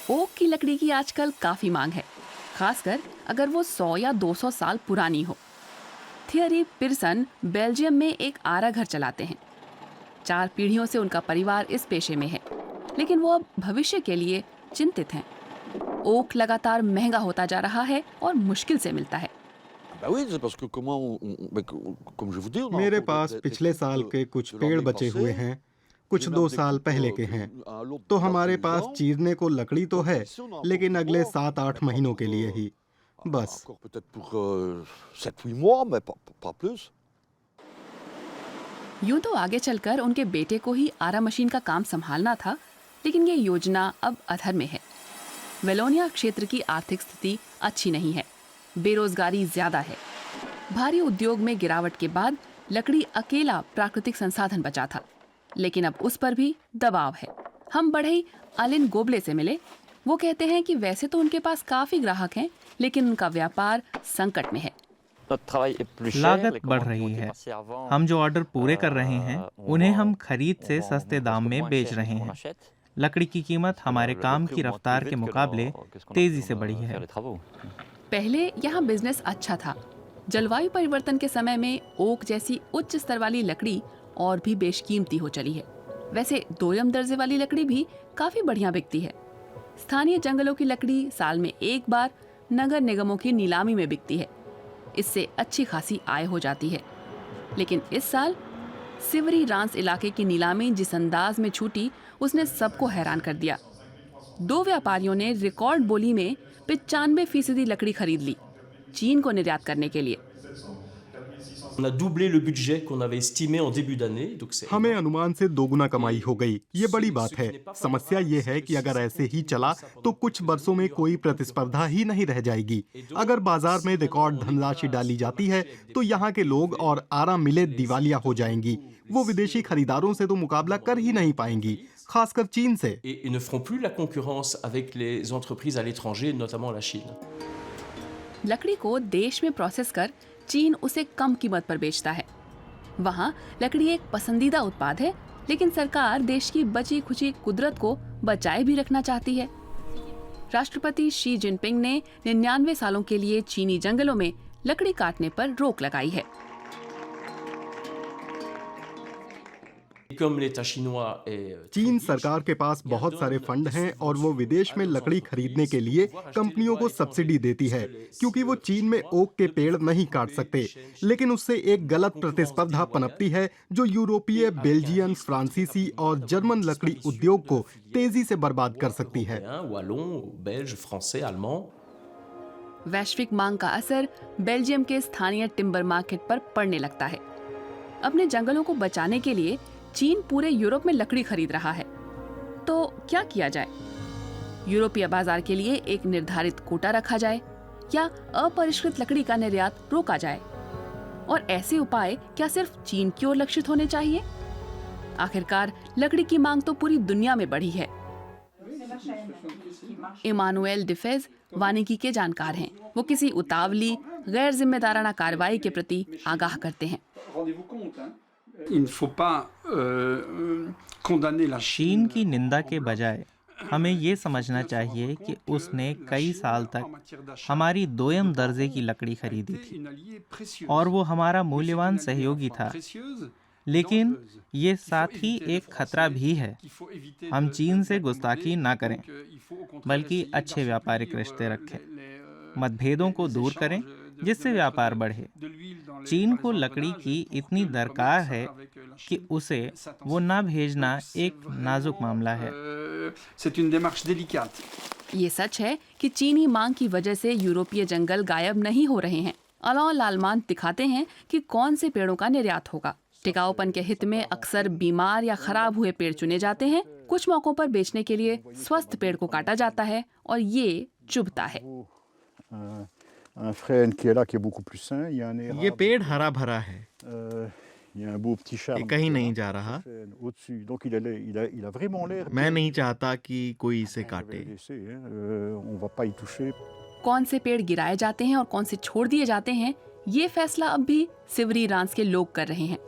Okay की लकड़ी की आजकल काफी मांग है, खासकर अगर वो 100 या 200 साल पुरानी हो। थियरी पियर्सन बेल्जियम में एक आरा घर चलाते हैं। 4 पीढ़ियों से उनका परिवार इस पेशे में है, लेकिन वो अब भविष्य के लिए चिंतित हैं। ओक लगातार महंगा होता जा रहा है और मुश्किल से मिलता है। Bah oui, c'est parce que comment comme je vous dis, on a मेरे encore पास des पिछले trucs साल के कुछ de पेड़ l'année बचे हुए passée, हैं, कुछ j'ai 2 même des साल coupes पहले के qui हैं। à l'autre तो datent हमारे de 10 पास ans. चीरने को लकड़ी तो Donc है, ici, on a लेकिन encore अगले pour, 7-8 pas महीनों pour, के लिए ही बस। encore peut-être pour 7-8 mois, mais pas plus. यूं तो आगे चलकर उनके बेटे को ही आरा मशीन का काम संभालना था, लेकिन ये योजना अब अधर में है। वेलोनिया क्षेत्र की आर्थिक स्थिति अच्छी नहीं है, बेरोजगारी ज्यादा है। भारी उद्योग में गिरावट के बाद लकड़ी अकेला प्राकृतिक संसाधन बचा था, लेकिन अब उस पर भी दबाव है। हम बढ़ई अलिन गोबले से मिले। वो कहते हैं कि वैसे तो उनके पास काफी ग्राहक हैं, लेकिन उनका व्यापार संकट में है। लागत बढ़ रही है। हम जो ऑर्डर पूरे कर रहे हैं उन्हें हम खरीद से सस्ते दाम में बेच रहे हैं। लकड़ी की कीमत हमारे काम की रफ्तार के मुकाबले तेजी से बढ़ी है। पहले यहाँ बिजनेस अच्छा था। जलवायु परिवर्तन के समय में ओक जैसी उच्च स्तर वाली लकड़ी और भी बेशकीमती हो चली है। वैसे दोयम दर्जे वाली लकड़ी भी काफी बढ़िया बिकती है। स्थानीय जंगलों की लकड़ी साल में एक बार नगर निगमों की नीलामी में बिकती है। इससे अच्छी खासी आय हो जाती है। लेकिन इस साल सिवरी रांस इलाके की नीलामी जिस अंदाज में छूटी, उसने सबको हैरान कर दिया। 2 व्यापारियों ने रिकॉर्ड बोली में 95% लकड़ी खरीद ली, चीन को निर्यात करने के लिए। On a doublé le budget qu'on avait estimé en début d'année, donc c'est हमें énorme. अनुमान से 2 गुना कमाई हो गई। ये बड़ी बात है। समस्या ये है कि अगर ऐसे ही चला तो कुछ वर्षों में कोई प्रतिस्पर्धा ही नहीं रह जाएगी। अगर बाजार में रिकॉर्ड धनराशि डाली जाती है तो यहाँ के लोग और आरा मिलें दिवालिया हो जाएंगी। वो विदेशी खरीदारों से तो मुकाबला कर ही नहीं पाएंगी, खासकर चीन से। Et ne feront plus la concurrence avec les entreprises à l'étranger, notamment la Chine. लकड़ी को देश में प्रोसेस कर चीन उसे कम कीमत पर बेचता है। वहाँ लकड़ी एक पसंदीदा उत्पाद है, लेकिन सरकार देश की बची खुची कुदरत को बचाए भी रखना चाहती है। राष्ट्रपति शी जिनपिंग ने 99 सालों के लिए चीनी जंगलों में लकड़ी काटने पर रोक लगाई है। Comme l'État chinois est चीन सरकार के पास बहुत सारे फंड हैं और वो विदेश में लकड़ी खरीदने के लिए कंपनियों को सब्सिडी देती है, क्योंकि वो चीन में ओक के पेड़ नहीं काट सकते। लेकिन उससे एक गलत प्रतिस्पर्धा पनपती है जो यूरोपीय, बेल्जियन, फ्रांसीसी और जर्मन लकड़ी उद्योग को तेजी से बर्बाद कर सकती है। wallon, belge, français, allemand. वैश्विक मांग का असर बेल्जियम के स्थानीय टिम्बर मार्केट पर पड़ने लगता है। अपने जंगलों को बचाने के लिए चीन पूरे यूरोप में लकड़ी खरीद रहा है। तो क्या किया जाए? यूरोपीय बाजार के लिए एक निर्धारित कोटा रखा जाए या अपरिष्कृत लकड़ी का निर्यात रोका जाए? और ऐसे उपाय क्या सिर्फ चीन की ओर लक्षित होने चाहिए? आखिरकार लकड़ी की मांग तो पूरी दुनिया में बढ़ी है। इमानुएल डिफेज वानिकी के जानकार हैं। वो किसी उतावली, गैर जिम्मेदाराना कार्रवाई के प्रति आगाह करते हैं। चीन की निंदा के बजाय हमें ये समझना चाहिए कि उसने कई साल तक हमारी दोयम दर्जे की लकड़ी खरीदी थी और वो हमारा मूल्यवान सहयोगी था। लेकिन ये साथ ही एक खतरा भी है। हम चीन से गुस्ताखी ना करें, बल्कि अच्छे व्यापारिक रिश्ते रखें, मतभेदों को दूर करें जिससे व्यापार बढ़े। चीन को लकड़ी की इतनी दरकार है कि उसे वो ना भेजना एक नाजुक मामला है। ये सच है कि चीनी मांग की वजह से यूरोपीय जंगल गायब नहीं हो रहे हैं। अलॉ लालमान दिखाते हैं कि कौन से पेड़ों का निर्यात होगा। टिकाऊपन के हित में अक्सर बीमार या खराब हुए पेड़ चुने जाते हैं। कुछ मौकों पर बेचने के लिए स्वस्थ पेड़ को काटा जाता है और ये चुभता है। ये पेड़ हरा भरा है, ये कहीं नहीं जा रहा। मैं नहीं चाहता कि कोई इसे काटे। कौन से पेड़ गिराए जाते हैं और कौन से छोड़ दिए जाते हैं, ये फैसला अब भी सिवरी रांस के लोग कर रहे हैं।